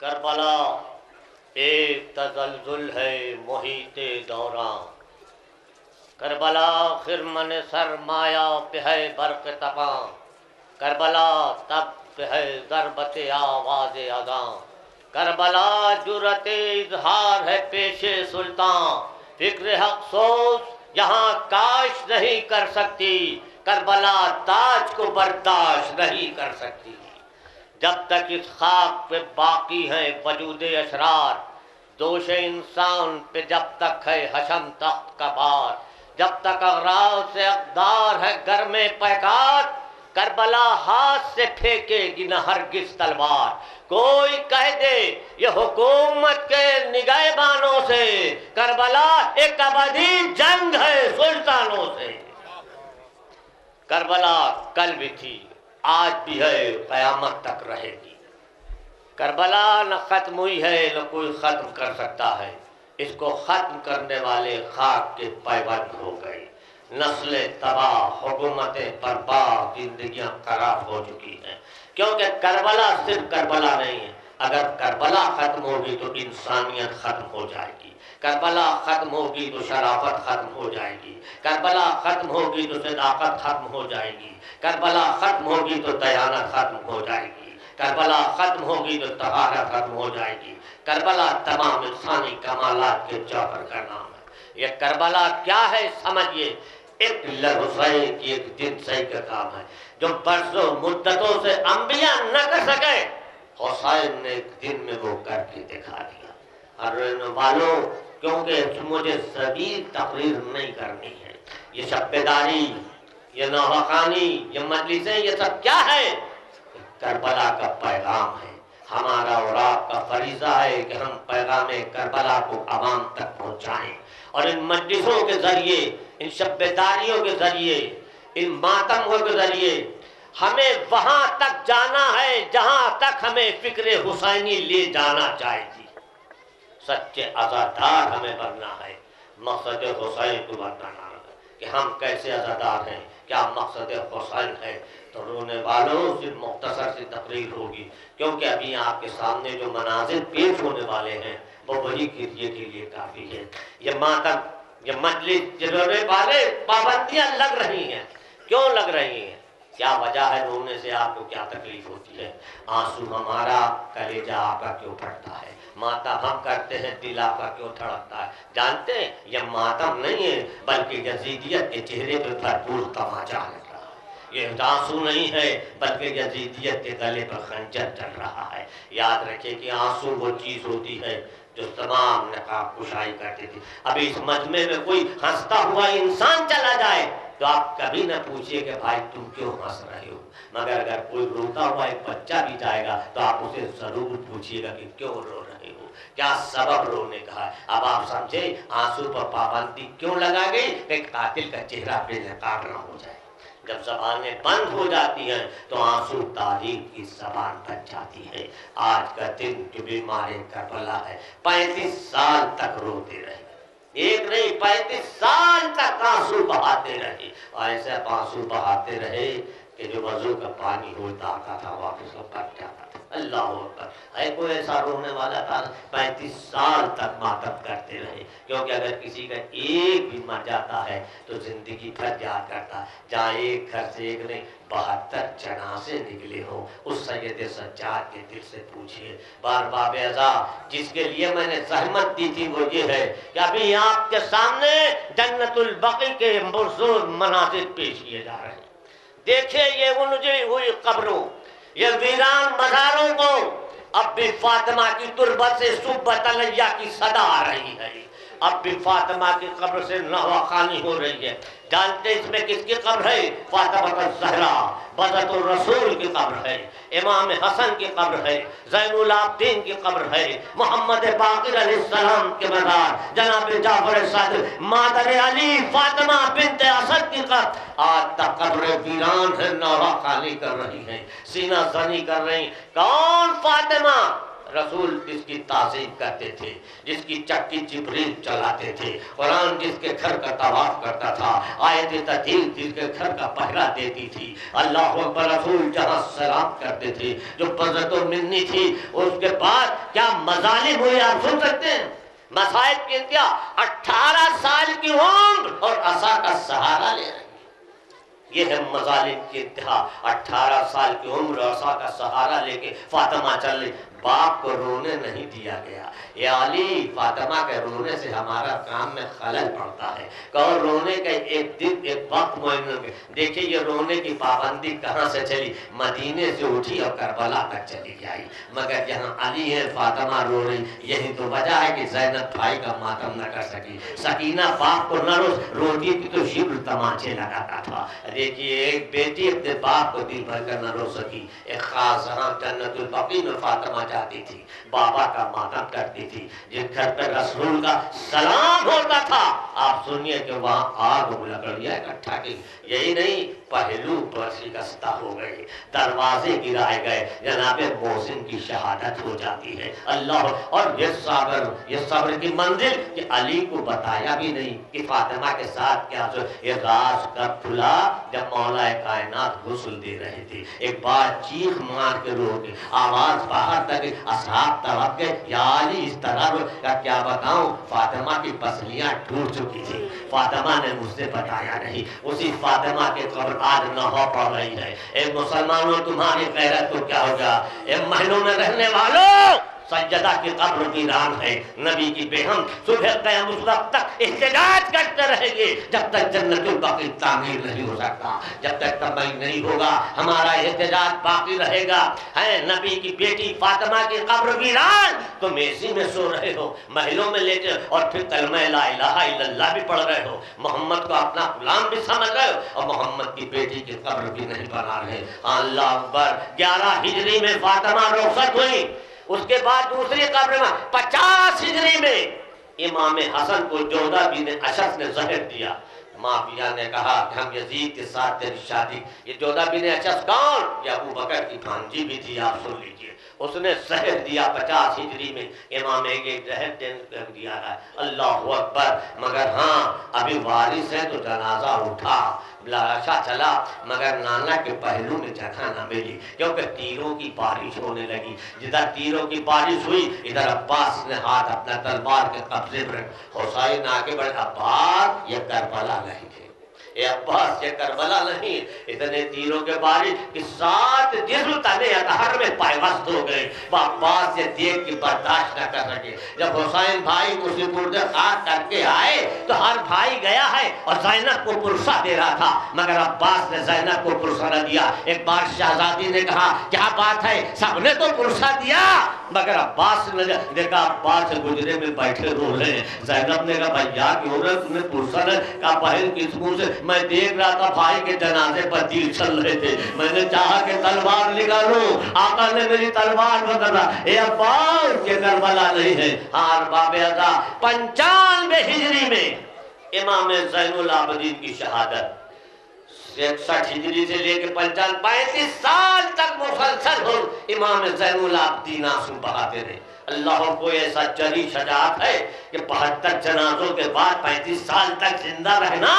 کربلا ایک تزلزل ہے محیط دوراں، کربلا خرمن سرمایہ پہ ہے برق تپاں، کربلا تب پہ ہے ضربت آواز اذاں، کربلا جرأت اظہار ہے پیش سلطان، فکر حق سوز یہاں کاش نہیں کر سکتی، کربلا تاج کو برداشت نہیں کر سکتی۔ جب تک اس خاک پہ باقی ہیں وجود اشرار، دوش انسان پہ جب تک ہے حشم تخت کا بار، جب تک اغراض سے اقدار ہے گرم پیکار، کربلا ہاتھ سے پھینکے گی نہ ہرگز تلوار۔ کوئی کہہ دے یہ حکومت کے نگہبانوں سے، کربلا ایک ابدی جنگ ہے سلطانوں سے۔ کربلا کل بھی تھی، آج بھی ہے، قیامت تک رہے گی۔ کربلا نہ ختم ہوئی ہے نہ کوئی ختم کر سکتا ہے، اس کو ختم کرنے والے خاک کے پیوند ہو گئے۔ نسلیں تباہ، حکومتیں برباد، زندگیاں خراب ہو چکی ہیں، کیونکہ کربلا صرف کربلا نہیں ہے۔ اگر کربلا ختم ہوگی تو انسانیت ختم ہو جائے گی، کربلا ختم ہوگی تو شرافت ختم ہو جائے گی، کربلا ختم ہوگی تو صداقت ختم ہو جائے گی، کربلا ختم ہوگی تو دیانت ختم ہو جائے گی، کربلا ختم ہوگی تو طہارت ختم ہو جائے گی۔ کربلا تمام انسانی کمالات کے جوہر کا نام ہے۔ یہ کربلا کیا ہے سمجھیے، ایک حسین کی ایک دن سہی کا کام ہے، جو برسوں مدتوں سے انبیاء نہ کر سکے، حسین نے ایک دن میں وہ کر کے دکھا دیا۔ اور رہنے والوں، کیونکہ مجھے زبیر تقریر نہیں کرنی ہے، یہ شب بیداری، یہ نوحہ یہ مجلسیں، یہ سب کیا ہے؟ کربلا کا پیغام ہے۔ ہمارا اور آپ کا فریضہ ہے کہ ہم پیغام کربلا کو عوام تک پہنچائیں، اور ان مجلسوں کے ذریعے، ان شب بیداریوں کے ذریعے، ان ماتموں کے ذریعے ہمیں وہاں تک جانا ہے جہاں تک ہمیں فکر حسینی لے جانا چاہے گی۔ سچے عزادار ہمیں بننا ہے، مقصد حسین کو بتانا ہے کہ ہم کیسے عزادار ہیں، کیا مقصد حسین ہے۔ تو رونے والوں سے مختصر سی تقریر ہوگی، کیونکہ ابھی آپ کے سامنے جو مناظر پیش ہونے والے ہیں وہ وہی کے لیے کافی ہے۔ یہ ماتم، یہ مجلس، یہ رونے والے، پابندیاں لگ رہی ہیں۔ کیوں لگ رہی ہیں؟ کیا وجہ ہے رونے سے؟ آپ کو کیا تکلیف ہوتی ہے؟ آنسو ہمارا، کلیجہ آپ کا کیوں پھٹتا ہے؟ ماتم ہم کرتے ہیں، دل آپ کا کیوں دھڑکتا ہے؟ جانتے ہیں یہ ماتم نہیں ہے، بلکہ یزیدیت کے چہرے پہ بھرپور تماچا ہے۔ یہ آنسو نہیں ہے، بلکہ یزیدیت کے گلے پر خنجر چل رہا ہے۔ یاد رکھیں کہ آنسو وہ چیز ہوتی ہے جو تمام نقاب کشائی کرتی تھی۔ ابھی اس مجمع میں کوئی ہنستا ہوا انسان چلا جائے تو آپ کبھی نہ پوچھئے کہ بھائی تم کیوں ہنس رہے ہو، مگر اگر کوئی روتا ہوا ایک بچہ بھی جائے گا تو آپ اسے ضرور پوچھئے گا کہ کیوں رو رہے ہو، کیا سبب رونے کا ہے۔ اب آپ سمجھے آنسو پر پابندی کیوں لگا گئی؟ کہ قاتل کا چہرہ بے نقاب نہ ہو جائے۔ جب زبانیں بند ہو جاتی ہیں تو آنسو تاریخ کی زبان بن جاتی ہے۔ آج کا دن جو بیمار کربلا ہے، 35 سال تک روتے رہے، ایک نہیں 35 سال تک آنسو بہاتے رہے، اور ایسے آنسو بہاتے رہے کہ جو وضو کا پانی ہوتا آتا تھا واپس پٹ جاتا تھا۔ اللہ اکبر! ہے کوئی ایسا رونے والا تھا؟ 35 سال تک ماتم کرتے رہے، کیونکہ اگر کسی کا ایک بھی مر جاتا ہے تو زندگی بھر یاد کرتا ہے۔ جہاں ایک گھر سے ایک نہیں 72 جنازے نکلے ہوں، اس سید سجاد کے دل سے پوچھئے۔ بار باب ازا جس کے لیے میں نے زحمت دی تھی وہ یہ ہے کہ ابھی آپ کے سامنے جنت البقیع کے پرزور مناظر پیش کیے جا رہے ہیں۔ دیکھیں یہ الجھی ہوئی قبروں، یہ ویران مزاروں کو اب بھی فاطمہ کی تربت سے صبح علیہ کی صدا آ رہی ہے۔ اب بھی فاطمہ کی قبر سے نوحہ خوانی ہو رہی ہے۔ جانتے اس میں کس کی قبر ہے؟ فاطمہ الزہرا بذت الرسول کی قبر ہے، امام حسن کی قبر ہے، زین العابدین کی قبر ہے، محمد باقر علیہ السلام کے مزار، جناب جعفر صادق، مادر علی فاطمہ بنت اسد کی قبر۔ آج تک قبریں ویران ہیں، نوحہ خوانی کر رہی ہیں، سینہ زنی کر رہی ہیں۔ کون فاطمہ؟ رسول جس کی تعظیم کرتے تھے، جس کی چکی جبریل چلاتے تھے، قرآن جس کے گھر کا طواف کرتا تھا، آیت تطہیر جس کے گھر کا پہرا دیتی تھی، اللہ اکبر، رسول جہاں سلام کرتے تھے، جو بذت و منی تھی، اس کے بعد کیا مظالم ہوئے آپ سن سکتے ہیں؟ مصائب کی انتہا، 18 سال کی عمر اور عصا کا سہارا لے رہے ہیں۔ یہ ہے مظالم کی انتہا، 18 سال کی عمر اور عصا کا سہارا لے کے فاطمہ چل رہی۔ باپ کو رونے نہیں دیا گیا۔ یا علی، فاطمہ کے رونے سے ہمارا کام میں خلل پڑتا ہے۔ کہو رونے کا ایک دن ایک وقت معین، دیکھیں یہ رونے کی پابندی کہاں سے چلی؟ مدینے سے اٹھی اور کربلا تک چلی جائی، مگر جہاں علی ہے فاطمہ رو رہی۔ یہی تو وجہ ہے کہ زینب بھائی کا ماتم نہ کر سکی، سکینہ باپ کو نہ روتی تھی تو شبر تمانچے لگاتا تھا۔ دیکھیے ایک بیٹی اپنے باپ کو دل بھر کر نہ رو سکی۔ ایک خاص جہاں جنت البقیع میں فاطمہ جاتی تھی، بابا کا ماتم کرتی تھی، جس گھر پہ رسول کا سلام ہوتا تھا، آپ سنیے کہ وہاں آگ و لکڑیاں اکٹھا کی۔ یہی نہیں، پہلو پر شکستہ ہو گئے، دروازے گرائے گئے، جناب محسن کی شہادت ہو جاتی ہے۔ اللہ، اور یہ صبر کی منزل کہ علی کو بتایا بھی نہیں کہ فاطمہ کے ساتھ کیا جو یہ راز کب کھلا جب مولا کائنات غسل دے رہے تھے۔ ایک بار چیخ مار کے رو کے آواز باہر تک، اصحاب تڑپ گئے، یا علی اس طرح رو کیا بتاؤں، فاطمہ کی پسلیاں ٹوٹ چکی تھی، فاطمہ نے مجھ سے بتایا نہیں۔ اسی فاطمہ کے قبر آج نہو پڑ رہی ہے۔ اے مسلمانوں، تمہاری غیرت کو کیا ہوگا؟ اے محلوں میں رہنے والوں، سجدہ کی قبر ویران ہے، نبی کی بیہم صبح قیام اس وقت تک احتجاج کرتے رہیں گے جب تک جنت البقیع تعمیر نہیں ہو سکتا، جب تک تباہی نہیں ہوگا ہمارا احتجاج باقی رہے گا۔ ہے نبی کی بیٹی فاطمہ کی قبر ویران، تم اسی میں سو رہے ہو، محلوں میں لیٹے، اور پھر کلمہ لا الہ الا اللہ بھی پڑھ رہے ہو، محمد کو اپنا غلام بھی سمجھ رہے ہو، اور محمد کی بیٹی کی قبر بھی نہیں بنا رہے۔ اللہ اکبر، 11 ہجری میں فاطمہ رخصت ہوئی، اس کے بعد دوسری قبر میں 50 ہجری میں امام حسن کو جودہ بن اشعث نے زہر دیا۔ معاویہ نے کہا کہ ہم یزید کے ساتھ تیری شادی، یہ جودہ بن اشعث کون؟ یہ ابو بکر کی بھانجی بھی تھی، آپ سن لیجئے، اس نے زہر دیا 50 ہجری میں، امام کے زہر دیا ہے۔ اللہ اکبر، مگر ہاں ابھی وارث ہے تو جنازہ اٹھا، لاشا چلا، مگر نانا کے پہلو میں جگہ نہ ملی، کیونکہ تیروں کی بارش ہونے لگی۔ جدھر تیروں کی بارش ہوئی، ادھر عباس نے ہاتھ اپنا تلوار کے قبضے پر، حسین آگے بڑھے، عباس یہ کربلا نہیں تھے، اے عباس یہ کربلا نہیں، اتنے تیروں کے بارش کہ 7 جسم تنے اطہر میں پائبست ہو گئے۔ عباس یہ دیکھ کے برداشت نہ کر سکے۔ جب حسین بھائی کو سپرد خاک کر کے آئے تو ہر بھائی گیا ہے اور زینب کو پرسہ دے رہا تھا، مگر عباس نے زینب کو پرسہ نہ دیا۔ ایک بار شہزادی نے کہا کیا بات ہے، سب نے تو پرسہ دیا، مگر عباس نے دیکھا عباس سے گجرے میں بیٹھے رو رہے ہیں۔ زینب نے کہا بھیا کیوں رہے تم نے پرسہ نہ کہا؟ بہن کس منہ سے؟ میں دیکھ رہا تھا بھائی کے جنازے پر تیر چل رہے تھے، میں نے چاہا کہ تلوار نکالوں، آقا نے میری تلوار بدلا۔ اے عباس یہ کربلا نہیں ہے۔ ہاں باب ازا 95 ہجری میں امام زین العابدین کی شہادت، 61 ہجری سے لے کے 35 سال تک مسلسل ہو امام زین العابدین آنسو بہاتے رہے۔ اللہ کو ایسا جری شجاعت ہے کہ 72 جنازوں کے بعد 35 سال تک زندہ رہنا،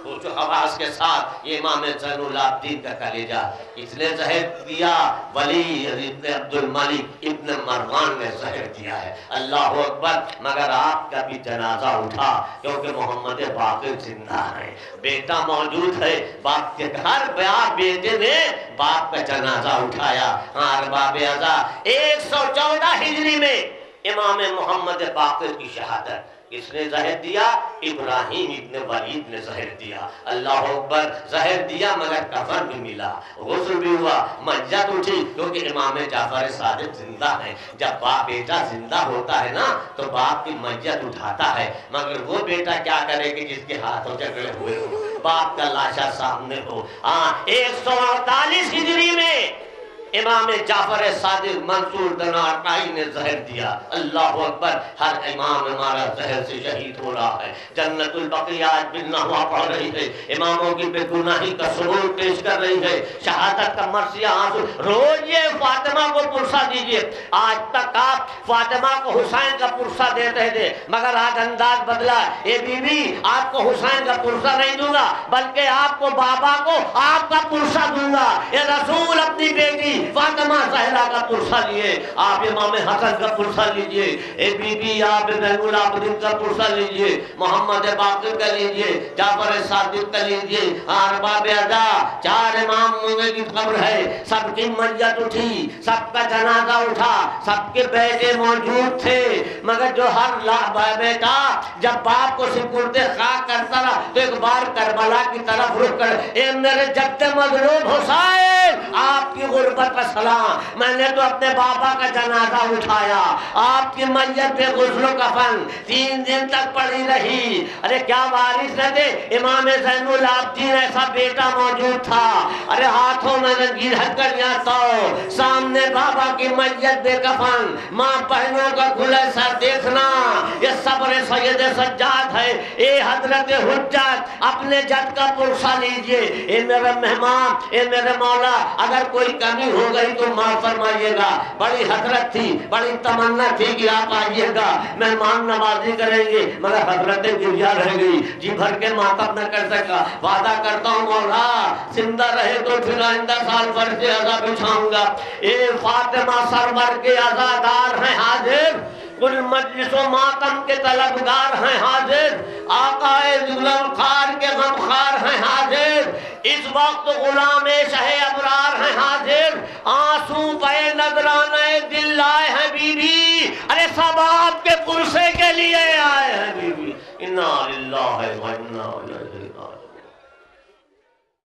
وہ جو حواس کے ساتھ، یہ امام زین العابدین کا کلیجہ۔ اس نے زہر دیا، ولی ابن عبد الملک ابن مروان نے زہر دیا ہے۔ اللہ اکبر، مگر آپ کا بھی جنازہ اٹھا، کیونکہ محمد باقر زندہ ہے، بیٹا موجود ہے، باپ کے ہر بیٹے نے باپ کا جنازہ اٹھایا۔ ہاں باب ازا 114 ہجری میں امام محمد باقر کی شہادت، اس نے زہر دیا؟ ابراہیم ابن ولید نے زہر دیا۔ اللہ اکبر، زہر دیا مگر کفن بھی ملا، غسل بھی ہوا، مجت اٹھی، کیونکہ امام جعفر صادق زندہ ہے۔ جب باپ بیٹا زندہ ہوتا ہے نا تو باپ کی مجت اٹھاتا ہے، مگر وہ بیٹا کیا کرے کہ جس کے ہاتھوں جگڑے ہوئے ہو، باپ کا لاشا سامنے ہو۔ 148 ہجری میں امام جعفر صادق منصور دناٹائی نے زہر دیا. اللہ اکبر. ہر امام ہمارا زہر سے شہید ہو رہا ہے. جنت البقیع آج بالنحو پڑھ رہی ہے. اماموں کی بے گناہی کا ثبوت پیش کر رہی ہے. شہادت کا مرثیہ آنسو. روز یہ فاطمہ کو پرسہ دیجئے. آج تک آپ فاطمہ کو حسین کا پرسہ دیتے تھے، مگر آج انداز بدلا. اے بی بی آپ کو حسین کا پرسہ نہیں دوں گا، بلکہ آپ کو بابا کو آپ کا پرسہ دوں گا. اے رسول اپنی بیٹی فاطمہ زہرا کا پرسہ لیے، آپ امام حسن کا پرسہ لیجئے. اے بی بی آپ زین العابدین کا پرسہ لیجئے، محمد باقر کا لیجئے، جعفر صادق کا لیجئے. ارباب ادا 4 اماموں کی قبر ہے. سب کی میت اٹھی، سب کا جنازہ اٹھا، سب کے بیٹے موجود تھے، مگر جو ہر بیٹا جب باپ کو سپرد خاک کرتا رہا تو ایک بار کربلا کی طرف رخ کر، اے میرے جد مظلوم حسین آپ کی غربت کا سلام. میں نے تو اپنے بابا کا جنازہ اٹھایا، آپ کی میت پہ غسل و کفن 3 دن تک پڑی رہی. ارے کیا وارث نہ تھے؟ امام زین العابدین ایسا بیٹا موجود تھا. ارے ہاتھوں میں زنجیر ہتھکڑیاں تو سامنے بابا کی میت بے کفن، ماں بہنوں کا کھلے سر دیکھنا. یہ صبر سید سجاد ہے. اے حضرت حجت اپنے جد کا پرسہ لیجئے. اے میرے مہمان، اے میرے مولا، اگر کوئی کمی ہو گئی تو معاف فرمائیے گا. بڑی حسرت تھی، بڑی تمنا تھی کہ آپ آئیے گا، مہمان نوازی کریں گے، مگر حضرت گریا رہ گئی، جی بھر کے ماتم نہ کر سکا. وعدہ کرتا ہوں مولا زندہ رہے تو پھر آئندہ سال فرش عزا بچھاؤں گا. اے فاطمہ سرور کے عزادار ہیں حاضر، کل مجلس و ماتم کے طلبگار ہیں حاضر، آقا ذوالفقار کے غمخوار ہیں حاضر. اس وقت غلام شہ ابرار ہیں حاضر، آنسو پہ نذرانہ دل لائے ہیں بی بی. ارے سب آپ کے پرسے کے لیے آئے ہیں بی بی. انا للہ و انا الیہ